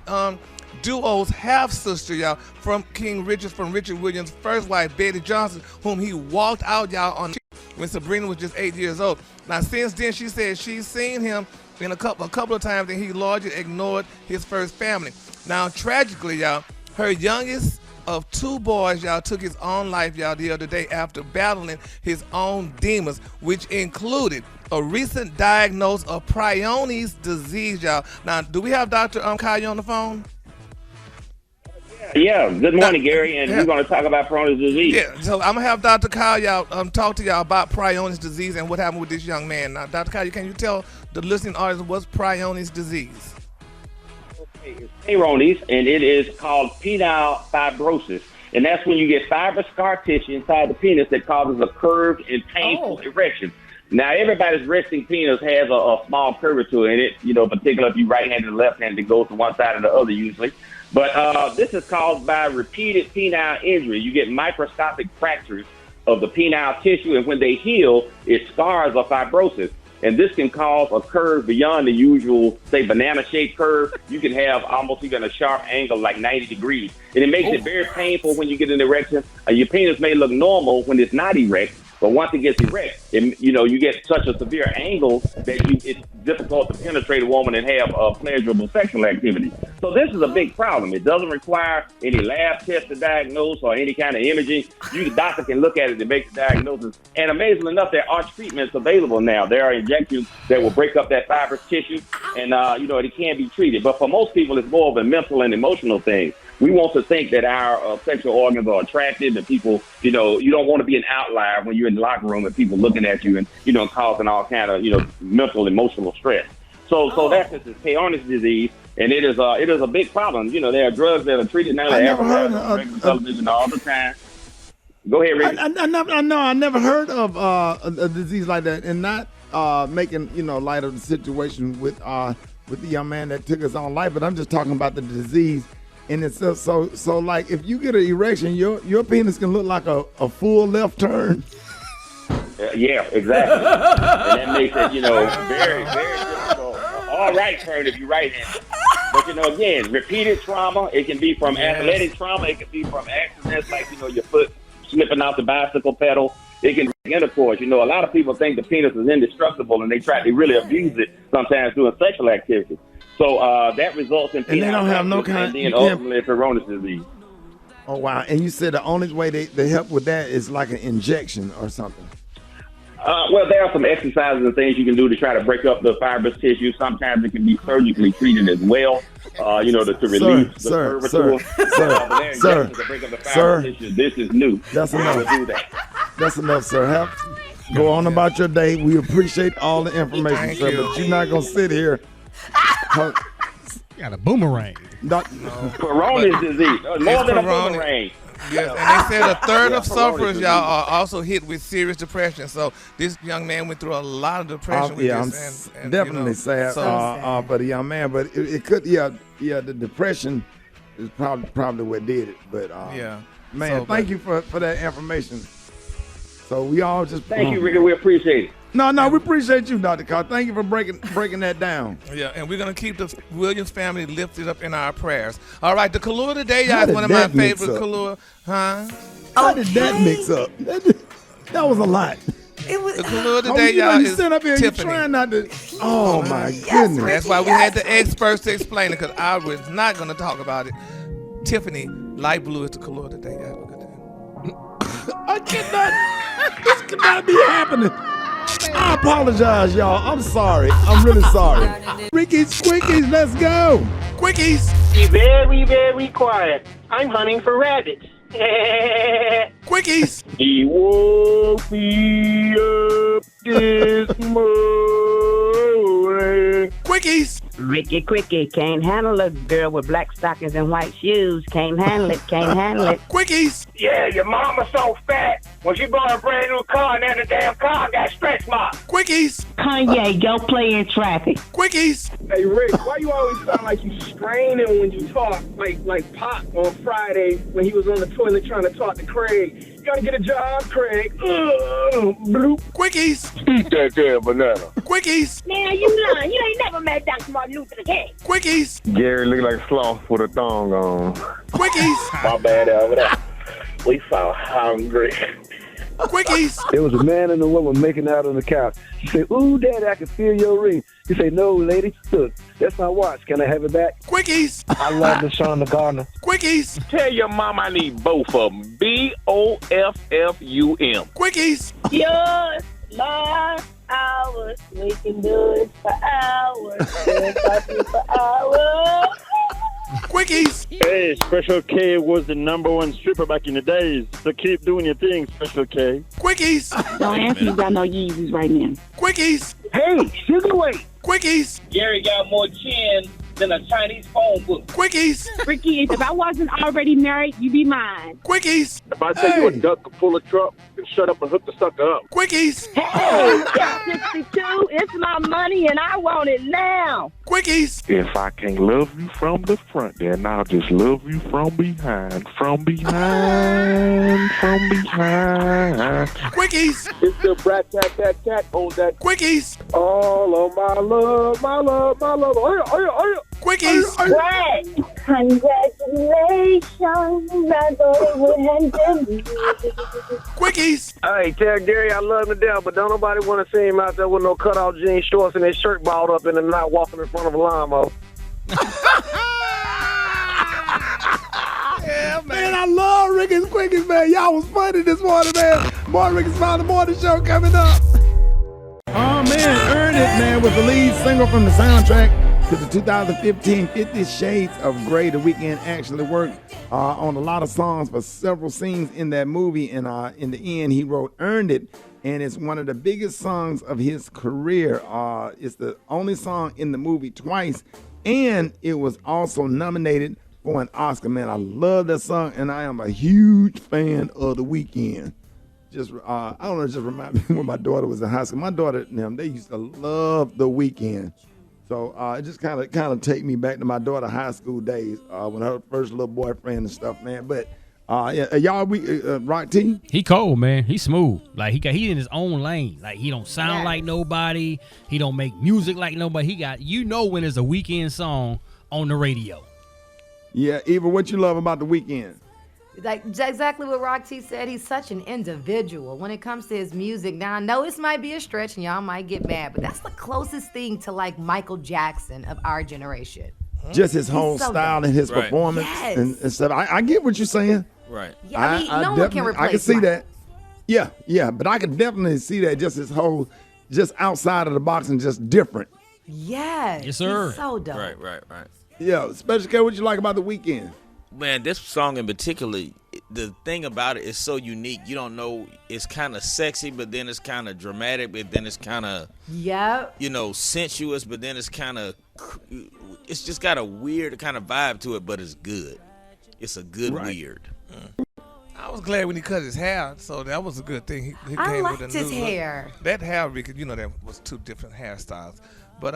duo's half-sister, y'all, from King Richard, from Richard Williams' first wife, Betty Johnson, whom he walked out, y'all, on when Sabrina was just 8 years old. Now, since then, she said she's seen him in a couple of times, and he largely ignored his first family. Now, tragically, y'all, her youngest of two boys, y'all, took his own life, y'all, the other day after battling his own demons, which included a recent diagnosis of Prioni's disease, y'all. Now, do we have Dr. Kaya on the phone? Yeah, good morning, Gary, and we're going to talk about Prioni's disease. Yeah, so I'm going to have Dr. Kyle talk to y'all about Prioni's disease and what happened with this young man. Now, Dr. Kyle, can you tell the listening audience what's Prioni's disease? Okay, it's Prioni's, and it is called penile fibrosis, and that's when you get fibrous scar tissue inside the penis that causes a curved and painful erection. Now, everybody's resting penis has a small curvature in it, particularly if you right-handed or left-handed, it goes to one side or the other usually. But this is caused by repeated penile injury. You get microscopic fractures of the penile tissue, and when they heal, it scars or fibrosis. And this can cause a curve beyond the usual, say, banana-shaped curve. You can have almost even a sharp angle, like 90 degrees. And it makes it very painful when you get an erection. Your penis may look normal when it's not erect, but once it gets erect, you get such a severe angle that it's difficult to penetrate a woman and have pleasurable sexual activity. So this is a big problem. It doesn't require any lab test to diagnose or any kind of imaging. The doctor can look at it and make the diagnosis. And amazingly enough, there are treatments available now. There are injections that will break up that fibrous tissue, and it can be treated. But for most people, it's more of a mental and emotional thing. We want to think that our sexual organs are attractive, and people, you don't want to be an outlier when you're in the locker room and people looking at you and, causing all kind of, mental, emotional stress. So that's just Prioni's disease, and it is a big problem. There are drugs that are treated now. They advertise on regular television all the time. Go ahead, Rick. I never heard of a disease like that, and not making light of the situation with the young man that took his own life. But I'm just talking about the disease. And it's so like if you get an erection, your penis can look like a full left turn. Yeah, exactly. And that makes it, very, very difficult. All right turn if you're right-handed. But, again, repeated trauma. It can be from athletic trauma. It can be from accidents like, your foot slipping off the bicycle pedal. It can be intercourse. A lot of people think the penis is indestructible, and they really abuse it sometimes doing sexual activity. So that results in and they don't have no kind. And then ultimately Prioni's disease. Oh wow! And you said the only way they help with that is like an injection or something. Well, there are some exercises and things you can do to try to break up the fibrous tissue. Sometimes it can be surgically treated as well. To release the curvature. To break up the fibrous tissue. This is new. That's enough. Do that. That's enough, sir. Go on about your day. We appreciate all the information, sir. But you're not gonna sit here. Got a boomerang. Prioni's disease. More than a boomerang. Yes, and they said a third of sufferers, y'all, are also hit with serious depression. So this young man went through a lot of depression with this. I'm definitely sad for the young man. But it could, the depression is probably what did it. But man, thank you for that information. So we all just thank you, Ricky. We appreciate it. No, we appreciate you, Dr. Carr. Thank you for breaking that down. Yeah, and we're going to keep the Williams family lifted up in our prayers. All right, the Kahlua today, y'all, is one of my favorite Kahlua. Huh? How did that mix up? That was a lot. The Kahlua today, y'all, is Tiffany. Trying not to, my goodness. That's why we had the experts to explain it, because I was not going to talk about it. Tiffany, light blue is the Kahlua today, y'all. Look at that. I cannot. This cannot be happening. I apologize, y'all. I'm sorry. I'm really sorry. Ricky's Quickies, let's go. Quickies. Be very, very quiet. I'm hunting for rabbits. Quickies. He woke me up this morning. Ricky Quickie, can't handle a girl with black stockings and white shoes. Can't handle it, can't handle it. Quickies. Yeah, your mama's so fat. When she bought a brand new car, and then the damn car got stretch marks. Quickies. Kanye, don't play in traffic. Quickies. Hey, Rick, why you always sound like you straining when you talk? Like Pop on Friday when he was on the toilet trying to talk to Craig. You gotta get a job, Craig. Bloop. Quickies. Eat that damn banana. Quickies. Man, you lying. You ain't never met Dr. Martin Luther King. Quickies. Gary look like a sloth with a thong on. Quickies. My bad over there. We so hungry. Quickies. There was a man and a woman making out on the couch. She said, "Ooh, Daddy, I can feel your ring." He said, "No, lady, look, that's my watch. Can I have it back?" Quickies. I love the Sean the Gardener. Quickies. Tell your mom I need both of them. BOFFUM. Quickies. Yours, mine, ours. We can do it for hours. For hours. Quickies. Hey, Special K was the #1 stripper back in the days. So keep doing your thing, Special K. Quickies. Don't answer, you got no Yeezys right now. Quickies. Hey, sugar weight. Quickies. Gary got more chin than a Chinese phone book. Quickies. Ricky, if I wasn't already married, you'd be mine. Quickies. If I tell you a duck could pull a truck, then shut up and hook the sucker up. Quickies. Hey, got 62. It's my money and I want it now. Quickies. If I can't love you from the front, then I'll just love you from behind. From behind. From behind. Quickies. It's the brat tat tat tat on that. Quickies. All of my love, my love, my love. Quickies. What? Congratulations. I thought it would have been. Quickies. Hey, tell Gary I love him to death, but don't nobody want to see him out there with no cutout jean shorts and his shirt balled up and then not walking in front of a lawnmower. Yeah, man, I love Ricky's Quickies, man. Y'all was funny this morning, man. More Rickey Smiley Morning Show coming up. Oh, man, Earn It, man, was the lead single from the soundtrack to the 2015 50 Shades of Grey. The Weeknd actually worked on a lot of songs for several scenes in that movie, and in the end, he wrote Earned It, and it's one of the biggest songs of his career. It's the only song in the movie twice, and it was also nominated for an Oscar. Man, I love that song, and I am a huge fan of The Weeknd. Just, I don't know, just remind me when my daughter was in high school. My daughter and them, they used to love The Weeknd. So it just kind of take me back to my daughter high school days when her first little boyfriend and stuff, man. But yeah, y'all, Rock T? He cold, man. He smooth. Like he in his own lane. Like he don't sound like nobody. He don't make music like nobody. He got, when there's a Weeknd song on the radio. Yeah, Eva, what you love about The Weeknd? Like exactly what Rock T said, he's such an individual when it comes to his music. Now, I know this might be a stretch and y'all might get mad, but that's the closest thing to like Michael Jackson of our generation. Just his whole style and his performance and stuff. I get what you're saying. Right. Yeah, I mean, no one can replace I can see Michael. that. Yeah, but I can definitely see that, just his whole, just outside of the box and just different. Yes. Yes, sir. He's so dope. Right. Yeah, Special K, what you like about The Weeknd? Man, this song in particular, the thing about it is so unique. You don't know, it's kind of sexy, but then it's kind of dramatic, but then it's kind of, sensuous, but then it's kind of, it's just got a weird kind of vibe to it, but it's good. It's a good weird. I was glad when he cut his hair, so that was a good thing. He I came liked with a his new look. hair. That hair, that was two different hairstyles. But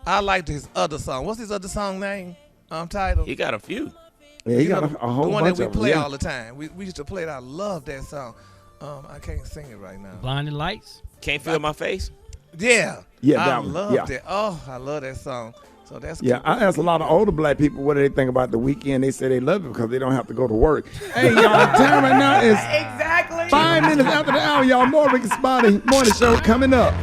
I liked his other song. What's his other song name? Title? He got a few. Yeah, he got a whole the one bunch that we of them, play yeah. all the time. We used to play it. I love that song. I can't sing it right now. Blinding Lights. Can't Feel My Face. Yeah. Yeah, I that one. love Yeah. that. Oh, I love that song. So that's Yeah, cute. I asked a lot of older black people what do they think about The Weeknd. They say they love it because they don't have to go to work. Hey, y'all, time right now is 5 minutes after the hour, y'all. More Rickey Smiley Morning Show coming up.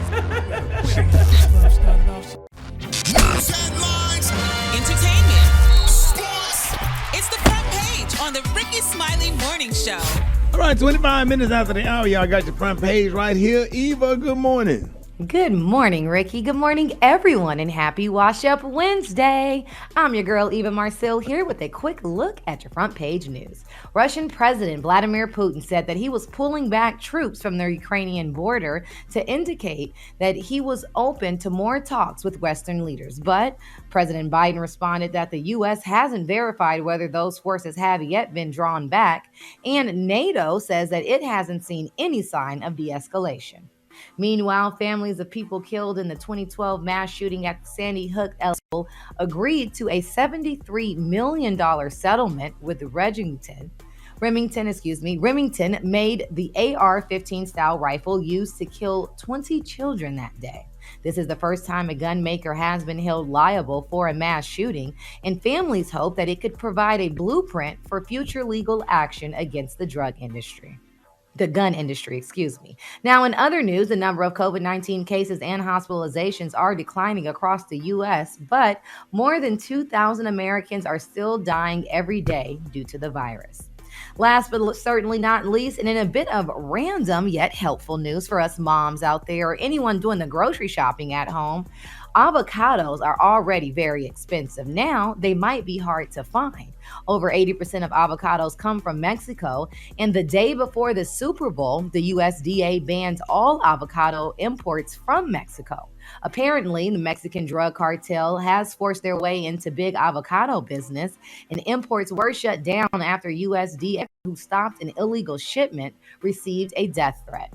News headlines, entertainment, sports. It's the front page on the Rickey Smiley Morning Show. All right, 25 minutes after the hour, y'all got your front page right here. Eva, good morning. Good morning, Ricky. Good morning, everyone, and happy Wash Up Wednesday. I'm your girl, Eva Marcille, here with a quick look at your front page news. Russian President Vladimir Putin said that he was pulling back troops from the Ukrainian border to indicate that he was open to more talks with Western leaders. But President Biden responded that the U.S. hasn't verified whether those forces have yet been drawn back, and NATO says that it hasn't seen any sign of de-escalation. Meanwhile, families of people killed in the 2012 mass shooting at Sandy Hook agreed to a $73 million settlement with Remington, made the AR-15 style rifle used to kill 20 children that day. This is the first time a gun maker has been held liable for a mass shooting, and families hope that it could provide a blueprint for future legal action against the gun industry. Now, in other news, the number of COVID-19 cases and hospitalizations are declining across the U.S., but more than 2,000 Americans are still dying every day due to the virus. Last but certainly not least, and in a bit of random yet helpful news for us moms out there or anyone doing the grocery shopping at home, avocados are already very expensive. Now, they might be hard to find. Over 80% of avocados come from Mexico, and the day before the Super Bowl, the USDA bans all avocado imports from Mexico. Apparently, the Mexican drug cartel has forced their way into big avocado business, and imports were shut down after USDA, who stopped an illegal shipment, received a death threat.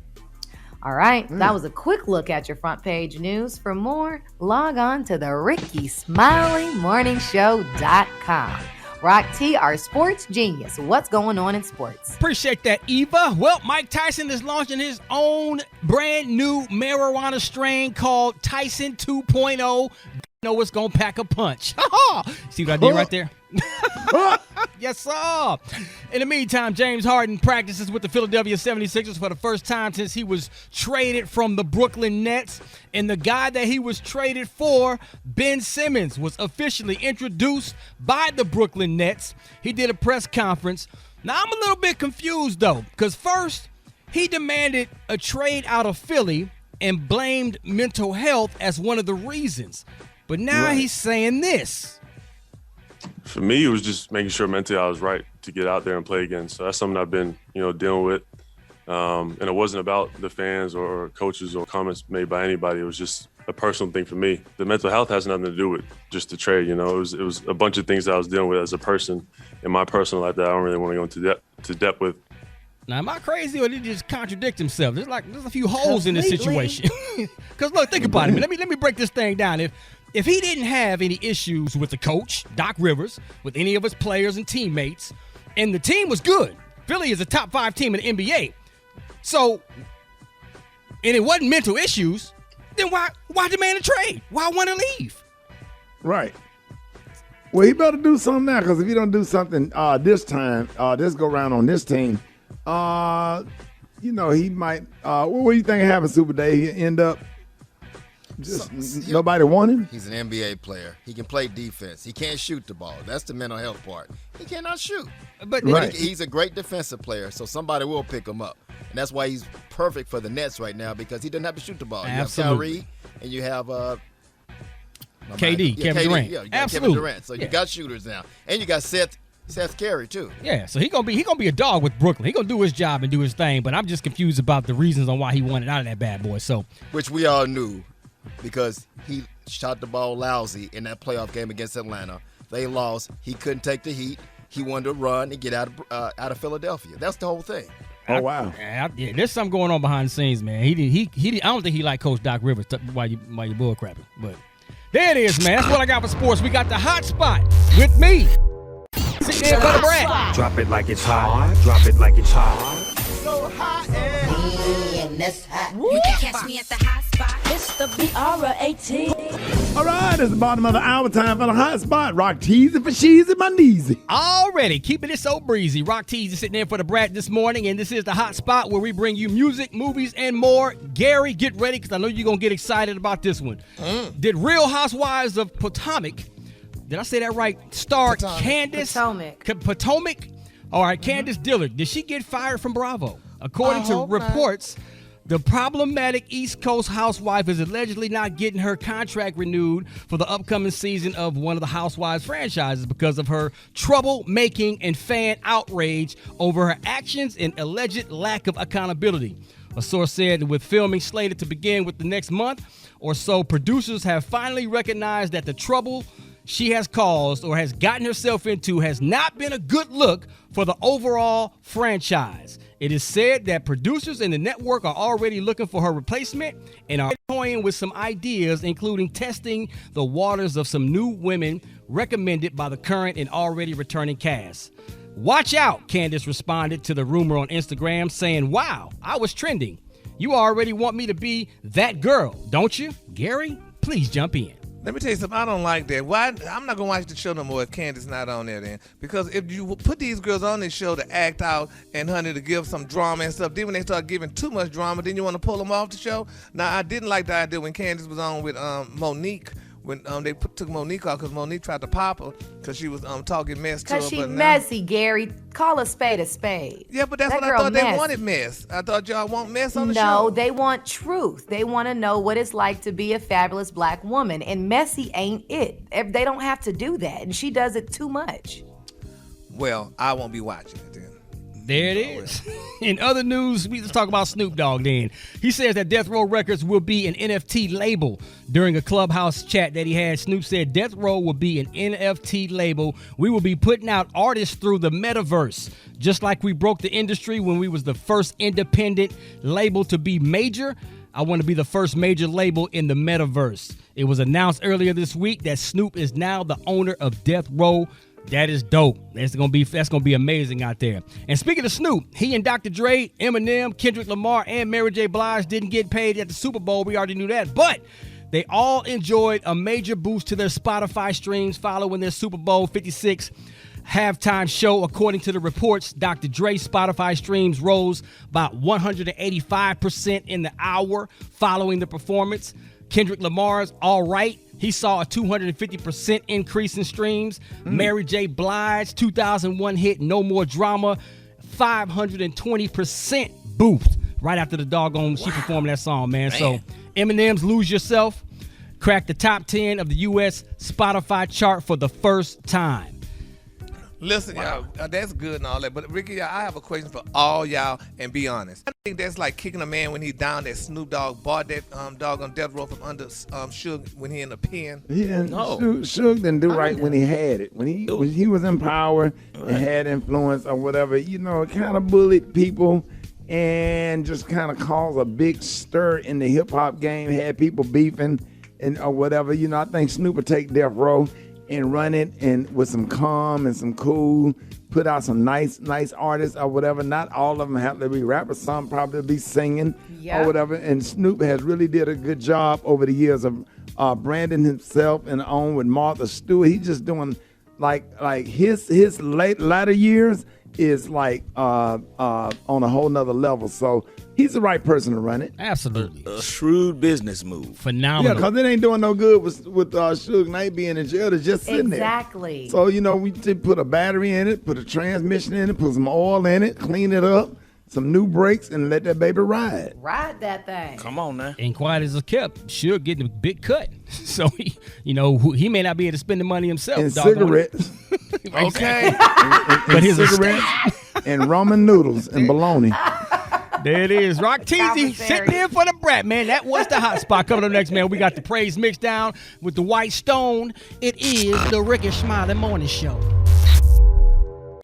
All right, that was a quick look at your front page news. For more, log on to the Rickey Smiley Morningshow.com. Rock T, our sports genius. What's going on in sports? Appreciate that, Eva. Well, Mike Tyson is launching his own brand new marijuana strain called Tyson 2.0. You know it's going to pack a punch. See what I did right there? Yes, sir. In the meantime, James Harden practices with the Philadelphia 76ers for the first time since he was traded from the Brooklyn Nets. And the guy that he was traded for, Ben Simmons, was officially introduced by the Brooklyn Nets. He did a press conference. Now, I'm a little bit confused, though, because first, he demanded a trade out of Philly and blamed mental health as one of the reasons. But now he's saying this. For me, it was just making sure mentally I was right to get out there and play again. So that's something I've been, dealing with. And it wasn't about the fans or coaches or comments made by anybody. It was just a personal thing for me. The mental health has nothing to do with just the trade. It was a bunch of things that I was dealing with as a person in my personal life that I don't really want to go into depth with. Now, am I crazy or did he just contradict himself? There's a few holes in this situation. Because look, think about it. Let me break this thing down. If he didn't have any issues with the coach, Doc Rivers, with any of his players and teammates, and the team was good, Philly is a top 5 team in the NBA. So, and it wasn't mental issues, then why demand a trade? Why want to leave? Right. Well, he better do something now, because if he don't do something this time, this go round on this team, he might. What do you think happened, Super Day? He end up nobody want him? He's an NBA player. He can play defense. He can't shoot the ball. That's the mental health part. He cannot shoot. But he's a great defensive player, so somebody will pick him up. And that's why he's perfect for the Nets right now, because he doesn't have to shoot the ball. Absolutely. You have Kyrie, and you have Kevin Durant. Yeah, you got Absolutely. Kevin Durant. So you got shooters now. And you got Seth Curry, too. Yeah, so he gonna be a dog with Brooklyn. He gonna do his job and do his thing, but I'm just confused about the reasons on why he wanted out of that bad boy. So, which we all knew, because he shot the ball lousy in that playoff game against Atlanta. They lost. He couldn't take the heat. He wanted to run and get out of Philadelphia. That's the whole thing. Oh, wow. There's something going on behind the scenes, man. He I don't think he liked Coach Doc Rivers while you bull crapping. But there it is, man. That's what I got for sports. We got the hot spot with me. Sit there for the Brad. Drop it like it's hot. Drop it like it's hot. So hot and that's hot. You can catch me at the hot spot. It's the BR18. All right, it's the bottom of the hour, time for the hot spot. Rock teasy for sheezy my kneesy. Already keeping it so breezy. Rock Teasy sitting in for the Brat this morning, and this is the hot spot where we bring you music, movies, and more. Gary, get ready, because I know you're going to get excited about this one. Did Real Housewives of Potomac, did I say that right? Star Candace Potomac. All right, Candace Dillard. Did she get fired from Bravo? According to reports, The problematic East Coast housewife is allegedly not getting her contract renewed for the upcoming season of one of the Housewives franchises because of her troublemaking and fan outrage over her actions and alleged lack of accountability. A source said with filming slated to begin with the next month or so, producers have finally recognized that the trouble she has caused or has gotten herself into has not been a good look for the overall franchise. It is said that producers and the network are already looking for her replacement and are toying with some ideas, including testing the waters of some new women recommended by the current and already returning cast. Watch out, Candace responded to the rumor on Instagram, saying, "Wow, I was trending. You already want me to be that girl, don't you? Gary, please jump in." Let me tell you something. I don't like that. Why? I'm not gonna watch the show no more if Candace not on there then. Because if you put these girls on this show to act out and honey to give some drama and stuff, then when they start giving too much drama, then you want to pull them off the show. Now I didn't like the idea when Candace was on with Monique. When they took Monique off because Monique tried to pop her because she was talking mess to her. Because she messy, Gary. Call a spade a spade. Yeah, but that's that what I thought they wanted, mess. I thought y'all want mess on the show. No, they want truth. They want to know what it's like to be a fabulous black woman. And messy ain't it. They don't have to do that. And she does it too much. Well, I won't be watching it then. There it is. In other news, let's talk about Snoop Dogg then. He says that Death Row Records will be an NFT label. During a Clubhouse chat that he had, Snoop said Death Row will be an NFT label. We will be putting out artists through the metaverse. Just like we broke the industry when we was the first independent label to be major, I want to be the first major label in the metaverse. It was announced earlier this week that Snoop is now the owner of Death Row. That is dope. That's gonna be amazing out there. And speaking of Snoop, he and Dr. Dre, Eminem, Kendrick Lamar, and Mary J. Blige didn't get paid at the Super Bowl. We already knew that. But they all enjoyed a major boost to their Spotify streams following their Super Bowl 56 halftime show. According to the reports, Dr. Dre's Spotify streams rose by 185% in the hour following the performance. Kendrick Lamar's All Right, he saw a 250% increase in streams. Mary J. Blige, 2001 hit No More Drama, 520% boost right after the doggone she performed that song, man. So Eminem's Lose Yourself cracked the top 10 of the U.S. Spotify chart for the first time. Listen, y'all, that's good and all that, but Ricky, I have a question for all y'all, and be honest. I think that's like kicking a man when he's down that Snoop Dogg bought that dog on death row from under Suge when he in the pen. Yeah, Suge didn't do right when he had it. When he was in power and had influence or whatever, it kind of bullied people and just kind of caused a big stir in the hip-hop game, had people beefing and or whatever. I think Snoop would take death row and run it and with some calm and some cool, put out some nice artists or whatever. Not all of them have to be rappers. Some probably be singing or whatever. And Snoop has really did a good job over the years of branding himself and on with Martha Stewart. He's just doing like his latter years is like on a whole nother level. So he's the right person to run it. Absolutely. A shrewd business move. Phenomenal. Yeah, because it ain't doing no good with Suge Knight being in jail. It's just sitting there. Exactly. So, we just put a battery in it, put a transmission in it, put some oil in it, clean it up, some new brakes, and let that baby ride. Ride that thing. Come on now. And quiet as a kept, Suge getting a big cut. So, he may not be able to spend the money himself. And cigarettes. Okay. But his cigarettes and ramen noodles and bologna. There it is. Rock Teasy sitting in for the brat, man. That was the hot spot. Coming up next, man, we got the praise mix down with the White Stone. It is the Rickey Smiley Morning Show.